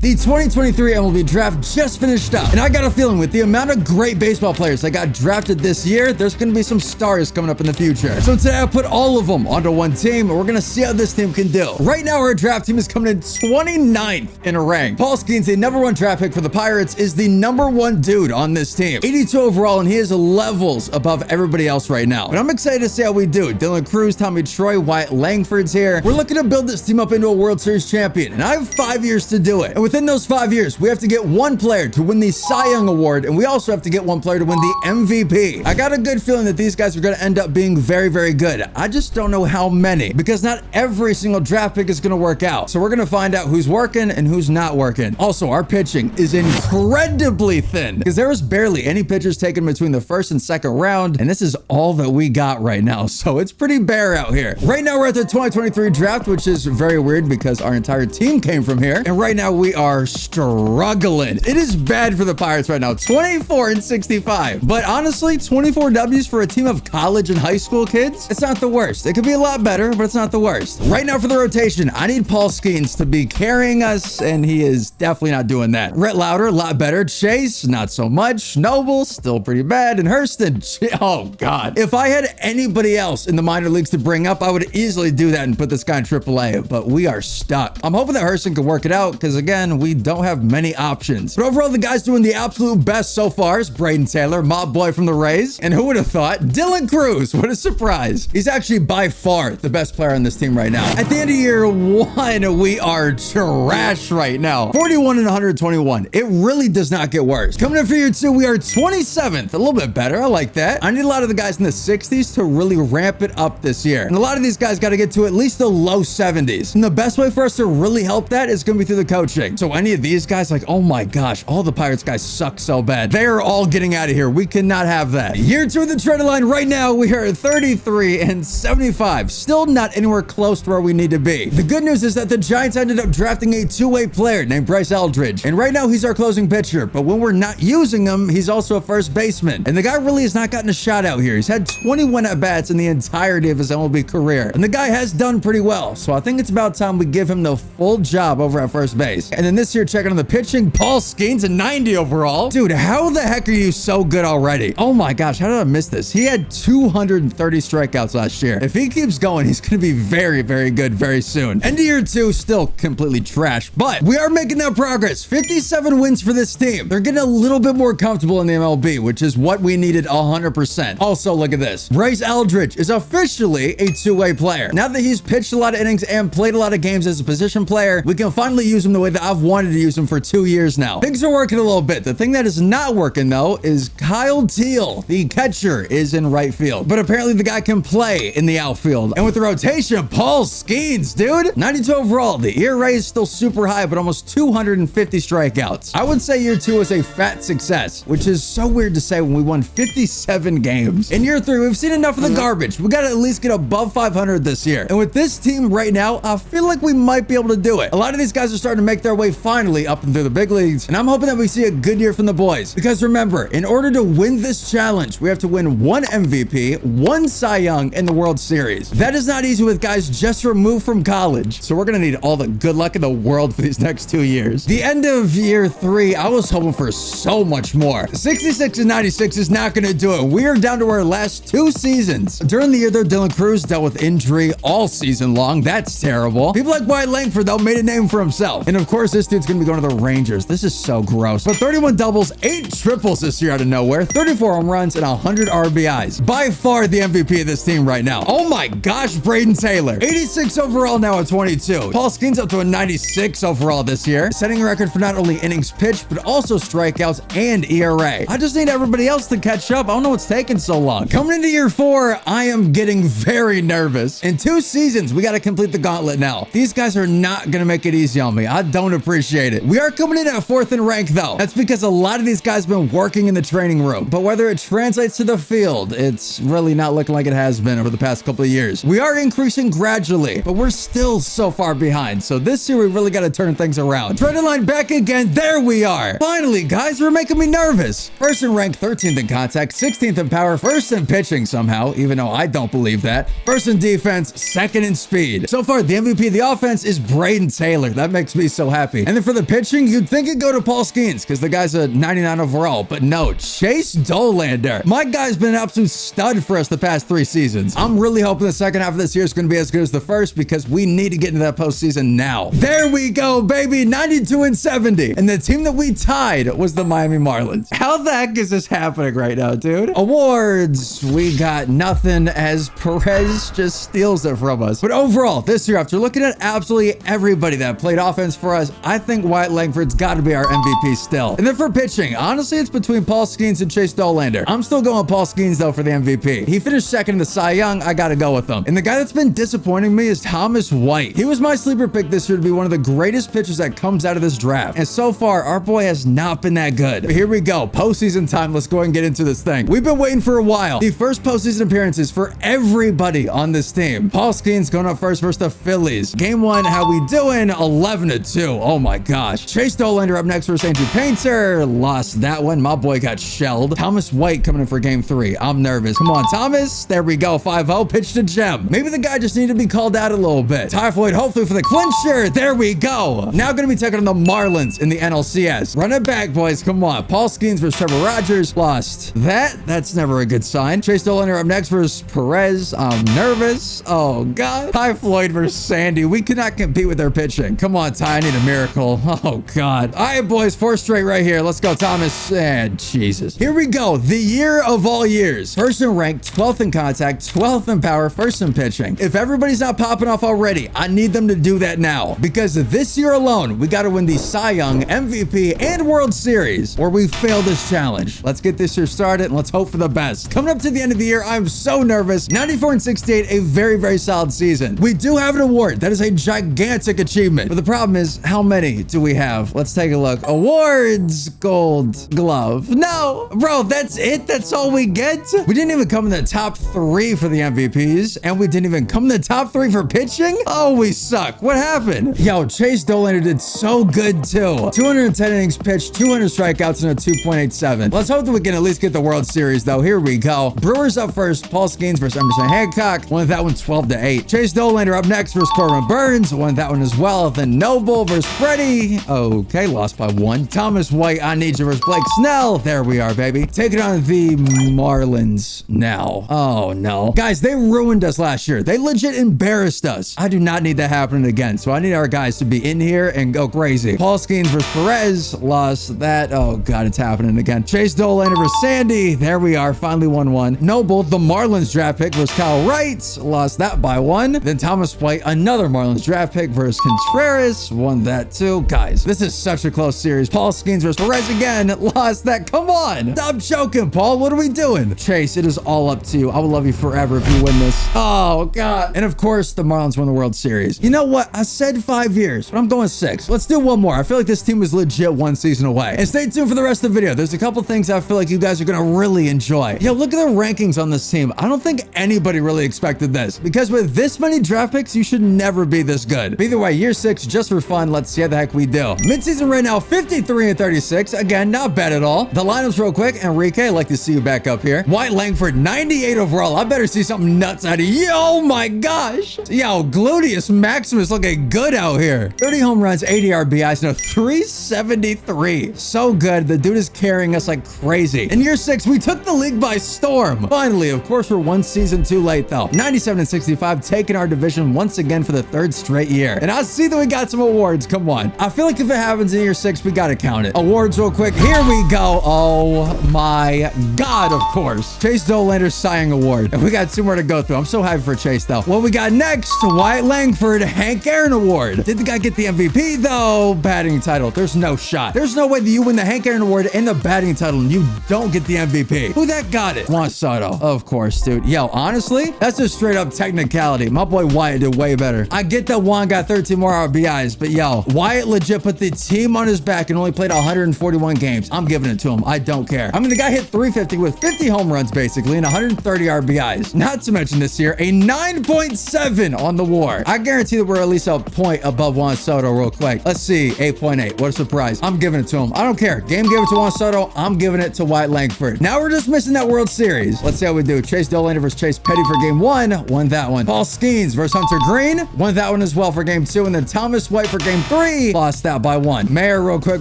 The 2023 MLB Draft just finished up, and I got a feeling with the amount of great baseball players that got drafted this year, there's going to be some stars coming up in the future. So today I put all of them onto one team, and we're going to see how this team can do. Right now, our draft team is coming in 29th in a rank. Paul Skenes, the #1 draft pick for the Pirates, is the #1 dude on this team. 82 overall, and he is levels above everybody else right now. And I'm excited to see how we do. Dylan Cruz, Tommy Troy, Wyatt Langford's here. We're looking to build this team up into a World Series champion, and I have 5 years to do it. And within those 5 years, we have to get one player to win the Cy Young Award, and we also have to get one player to win the MVP. I got a good feeling that these guys are going to end up being very, very good. I just don't know how many, because not every single draft pick is going to work out. So we're going to find out who's working and who's not working. Also, our pitching is incredibly thin, because there was barely any pitchers taken between the first and second round, and this is all that we got right now. So it's pretty bare out here. Right now, we're at the 2023 draft, which is very weird because our entire team came from here. And right now, we are struggling. It is bad for the Pirates right now. 24-65. But honestly, 24 W's for a team of college and high school kids, it's not the worst. It could be a lot better, but it's not the worst. Right now for the rotation, I need Paul Skenes to be carrying us, and he is definitely not doing that. Rhett Lauder, a lot better. Chase, not so much. Noble, still pretty bad. And Hurston, oh God. If I had anybody else in the minor leagues to bring up, I would easily do that and put this guy in AAA, but we are stuck. I'm hoping that Hurston can work it out, because again, we don't have many options. But overall, the guy's doing the absolute best so far is Braden Taylor, mob boy from the Rays. And who would have thought? Dylan Cruz, what a surprise. He's actually by far the best player on this team right now. At the end of year one, we are trash right now. 41 and 121. It really does not get worse. Coming in for year two, we are 27th. A little bit better. I like that. I need a lot of the guys in the 60s to really ramp it up this year. And a lot of these guys got to get to at least the low 70s. And the best way for us to really help that is going to be through the coaching. So any of these guys, like, oh my gosh, all the Pirates guys suck so bad. They are all getting out of here. We cannot have that. Year two of the trade line right now, we are 33 and 75. Still not anywhere close to where we need to be. The good news is that the Giants ended up drafting a two-way player named Bryce Eldridge. And right now he's our closing pitcher. But when we're not using him, he's also a first baseman. And the guy really has not gotten a shot out here. He's had 21 at-bats in the entirety of his MLB career. And the guy has done pretty well. So I think it's about time we give him the full job over at first base. And then this year, checking on the pitching, Paul Skenes, a 90 overall. Dude, how the heck are you so good already? Oh my gosh, how did I miss this? He had 230 strikeouts last year. If he keeps going, he's going to be very, very good very soon. End of year two, still completely trash, but we are making that progress. 57 wins for this team. They're getting a little bit more comfortable in the MLB, which is what we needed 100%. Also, look at this. Bryce Eldridge is officially a two-way player. Now that he's pitched a lot of innings and played a lot of games as a position player, we can finally use him the way that I've wanted to use him for 2 years now. Things are working a little bit. The thing that is not working, though, is Kyle Teal, the catcher, is in right field. But apparently the guy can play in the outfield. And with the rotation, Paul Skenes, dude. 92 overall. The ERA is still super high, but almost 250 strikeouts. I would say year two is a fat success, which is so weird to say when we won 57 games. In year three, we've seen enough of the garbage. We got to at least get above 500 this year. And with this team right now, I feel like we might be able to do it. A lot of these guys are starting to make their way finally up and through the big leagues, and I'm hoping that we see a good year from the boys. Because remember, in order to win this challenge, we have to win one MVP, one Cy Young, and the World Series. That is not easy with guys just removed from college. So we're gonna need all the good luck in the world for these next 2 years. The end of year three, I was hoping for so much more. 66 and 96 is not gonna do it. We are down to our last 2 seasons. During the year, though, Dylan Cruz dealt with injury all season long. That's terrible. People like Wyatt Langford, though, made a name for himself. And of course, this dude's gonna be going to the Rangers. This is so gross. But 31 doubles, 8 triples this year out of nowhere, 34 home runs, and 100 RBIs. By far the MVP of this team right now. Oh my gosh, Braden Taylor. 86 overall now at 22. Paul Skenes up to a 96 overall this year, setting a record for not only innings pitched, but also strikeouts and ERA. I just need everybody else to catch up. I don't know what's taking so long. Coming into year four, I am getting very nervous. In 2 seasons, we got to complete the gauntlet now. These guys are not going to make it easy on me. I don't appreciate it. We are coming in at 4th in rank, though. That's because a lot of these guys have been working in the training room. But whether it translates to the field, it's really not looking like it has been over the past couple of years. We are increasing gradually, but we're still so far behind. So this year, we really got to turn things around. Trade line back again. There we are. Finally, guys, you're making me nervous. 1st in rank, 13th in contact, 16th in power, 1st in pitching somehow, even though I don't believe that. 1st in defense, 2nd in speed. So far, the MVP of the offense is Braden Taylor. That makes me so happy. happy. And then for the pitching, you'd think it'd go to Paul Skenes because the guy's a 99 overall, but no, Chase Dollander. My guy's been an absolute stud for us the past 3 seasons. I'm really hoping the second half of this year is going to be as good as the first because we need to get into that postseason now. There we go, baby, 92-70. And the team that we tied was the Miami Marlins. How the heck is this happening right now, dude? Awards, we got nothing as Perez just steals it from us. But overall, this year, after looking at absolutely everybody that played offense for us, I think Wyatt Langford's got to be our MVP still. And then for pitching, honestly, it's between Paul Skenes and Chase Dollander. I'm still going Paul Skenes, though, for the MVP. He finished second in the Cy Young. I got to go with him. And the guy that's been disappointing me is Thomas White. He was my sleeper pick this year to be one of the greatest pitchers that comes out of this draft. And so far, our boy has not been that good. But here we go. Postseason time. Let's go and get into this thing. We've been waiting for a while. The first postseason appearances for everybody on this team. Paul Skenes going up first versus the Phillies. Game 1, how we doing? 11-2. Oh my gosh. Chase Dollander up next versus Andrew Painter. Lost that one. My boy got shelled. Thomas White coming in for game 3. I'm nervous. Come on, Thomas. There we go. 5-0. Pitch to Gem. Maybe the guy just needed to be called out a little bit. Typhoid, hopefully for the clincher. There we go. Now going to be taking on the Marlins in the NLCS. Run it back, boys. Come on. Paul Skenes versus Trevor Rogers. Lost that. That's never a good sign. Chase Dollander up next versus Perez. I'm nervous. Oh, God. Ty Floyd versus Sandy. We cannot compete with their pitching. Come on, Ty. I need a miracle. Oh, God. All right, boys. 4 straight right here. Let's go, Thomas. And Jesus. Here we go. The year of all years. First in rank, 12th in contact, 12th in power, first in pitching. If everybody's not popping off already, I need them to do that now. Because this year alone, we got to win the Cy Young, MVP, and World Series, or we failed this challenge. Let's get this year started, and let's hope for the best. Coming up to the end of the year, I'm so nervous. 94-68, a very, very solid season. We do have an award. That is a gigantic achievement. But the problem is, how many do we have? Let's take a look. Awards, Gold Glove. No, bro, that's it. That's all we get. We didn't even come in the top 3 for the MVPs, and we didn't even come in the top 3 for pitching. Oh, we suck. What happened? Yo, Chase Dollander did so good too. 210 innings pitched, 200 strikeouts, and a 2.87. Let's hope that we can at least get the World Series, though. Here we go. Brewers up first. Paul Skenes versus Emerson Hancock. Won that one 12-8. Chase Dollander up next versus Corbin Burns. Won that one as well. Then Noble versus Freddie. Okay, lost by 1. Thomas White, I need you versus Blake Snell. There we are, baby. Taking on the Marlins now. Oh, no. Guys, they ruined us last year. They legit embarrassed us. I do not need that happening again, so I need our guys to be in here and go crazy. Paul Skenes versus Perez. Lost that. Oh, God, it's happening again. Chase Dollander versus Sandy. There we are. Finally 1-1. Noble, the Marlins draft pick versus Kyle Wright. Lost that by 1. Then Thomas White, another Marlins draft pick versus Contreras. Won that too. Guys, this is such a close series. Paul Skenes versus Perez again. Lost that. Come on. Stop joking, Paul. What are we doing? Chase, it is all up to you. I will love you forever if you win this. Oh, God. And of course, the Marlins won the World Series. You know what? I said 5 years, but I'm going 6. Let's do one more. I feel like this team was legit 1 season away. And stay tuned for the rest of the video. There's a couple things I feel like you guys are going to really enjoy. Yo, look at the rankings on this team. I don't think anybody really expected this, because with this many draft picks, you should never be this good. But either way, year 6, just for fun. Let's see how the heck we do. Midseason right now, 53-36. Again, not bad at all. The lineups real quick. Enrique, I'd like to see you back up here. Wyatt Langford, 98 overall. I better see something nuts out of you. Oh my gosh. Yo, Gluteus Maximus looking good out here. 30 home runs, 80 RBIs, no 373. So good. The dude is carrying us like crazy. In year 6, we took the league by storm. Finally, of course, we're 1 season too late though. 97-65, taking our division once again for the 3rd straight year. And I see that we got some awards. Come on. I feel like if it happens in year 6, we got to count it. Awards real quick. Here we go. Oh my God, of course. Chase Dollander's Cy Young Award. And we got 2 more to go through. I'm so happy for Chase though. What we got next? Wyatt Langford Hank Aaron Award. Did the guy get the MVP though? Batting title. There's no shot. There's no way that you win the Hank Aaron Award and the batting title and you don't get the MVP. Who that got it? Juan Soto. Of course, dude. Yo, honestly, that's a straight up technicality. My boy Wyatt did way better. I get that Juan got 13 more RBIs, but yo, Wyatt legit put the team on his back and only played 141 games. I'm giving it to him. I don't care. I mean, the guy hit 350 with 50 home runs basically and 130 RBIs. Not to mention this year, a 9.7 on the WAR. I guarantee that we're at least a point above Juan Soto real quick. Let's see, 8.8. What a surprise. I'm giving it to him. I don't care. Game gave it to Juan Soto. I'm giving it to Wyatt Langford. Now we're just missing that World Series. Let's see how we do. Chase Dollander versus Chase Petty for game 1. Won that one. Paul Skenes versus Hunter Green. Won that one as well for game 2. And then Thomas White for game 3. 3. Lost that by 1. Mayer real quick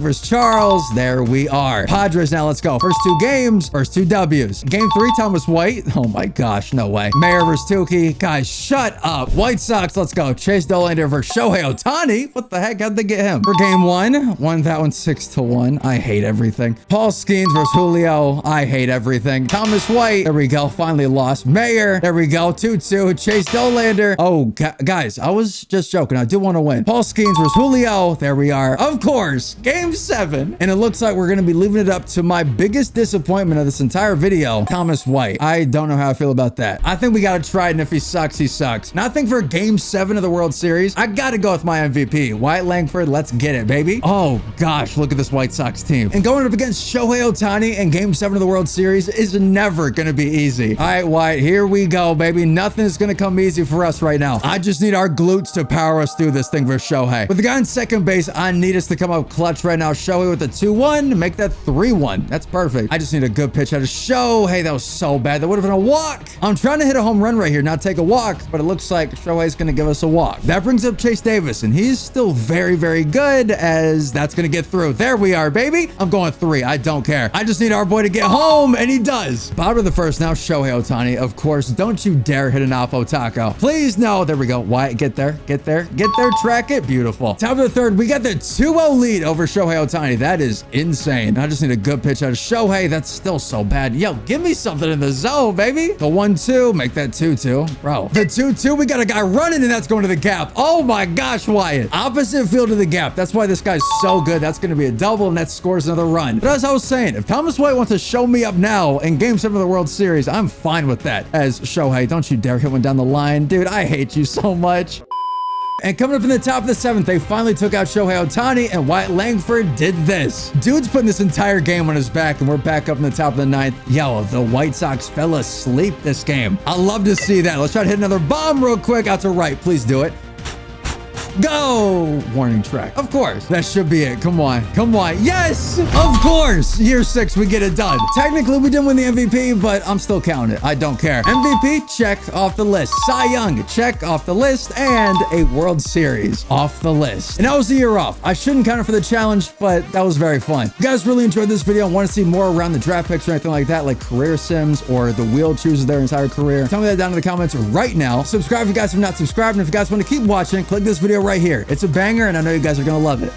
versus Charles. There we are. Padres now, let's go. First 2 games, first 2 W's. Game 3, Thomas White. Oh my gosh, no way. Mayer versus Tukey. Guys, shut up. White Sox, let's go. Chase Dollander versus Shohei Ohtani. What the heck? How'd they get him? For game 1, won that one 6-1. I hate everything. Paul Skenes versus Julio. I hate everything. Thomas White. There we go. Finally lost. Mayer. There we go. 2-2. Chase Dollander. Oh, guys, I was just joking. I do want to win. Paul Skenes versus Julio. There we are. Of course, game 7. And it looks like we're going to be leaving it up to my biggest disappointment of this entire video, Thomas White. I don't know how I feel about that. I think we got to try it, and if he sucks, he sucks. And I think for game 7 of the World Series, I got to go with my MVP. Wyatt Langford, let's get it, baby. Oh, gosh, look at this White Sox team. And going up against Shohei Ohtani in game 7 of the World Series is never going to be easy. All right, Wyatt, here we go, baby. Nothing is going to come easy for us right now. I just need our glutes to power us through this thing for Shohei. With the guy in second base, I need us to come up clutch right now. Shohei with a 2-1, make that 3-1. That's perfect. I just need a good pitch out of Shohei. That was so bad. That would have been a walk. I'm trying to hit a home run right here, not take a walk, but it looks like Shohei's going to give us a walk. That brings up Chase Davis, and he's still very, very good, as that's going to get through. There we are, baby. I'm going 3. I don't care. I just need our boy to get home, and he does. Bottom of the first now, Shohei Ohtani. Of course, don't you dare hit an Oppo Taco. Please, no. There we go. Wyatt, get there. Get there. Get there. Track it. Beautiful. Top of the third, we got the 2-0 lead over Shohei Ohtani. That is insane. I just need a good pitch out of Shohei. That's still so bad. Yo, give me something in the zone, baby. The 1-2, make that 2-2. Bro, the 2-2, we got a guy running, and that's going to the gap. Oh my gosh, Wyatt. Opposite field of the gap. That's why this guy's so good. That's going to be a double, and that scores another run. But as I was saying, if Thomas White wants to show me up now in game 7 of the World Series, I'm fine with that. As Shohei, don't you dare hit one down the line. Dude, I hate you so much. And coming up in the top of the 7th, they finally took out Shohei Ohtani, and Wyatt Langford did this. Dude's putting this entire game on his back, and we're back up in the top of the 9th. Yo, the White Sox fell asleep this game. I love to see that. Let's try to hit another bomb real quick out to right. Please do it. Go! Warning track. Of course. That should be it. Come on. Come on. Yes! Of course! Year 6, we get it done. Technically, we didn't win the MVP, but I'm still counting it. I don't care. MVP, check off the list. Cy Young, check off the list. And a World Series off the list. And that was the year off. I shouldn't count it for the challenge, but that was very fun. If you guys really enjoyed this video and want to see more around the draft picks or anything like that, like career sims or the wheel chooses their entire career, tell me that down in the comments right now. Subscribe if you guys have not subscribed. And if you guys want to keep watching, click this video right here. It's a banger, and I know you guys are going to love it.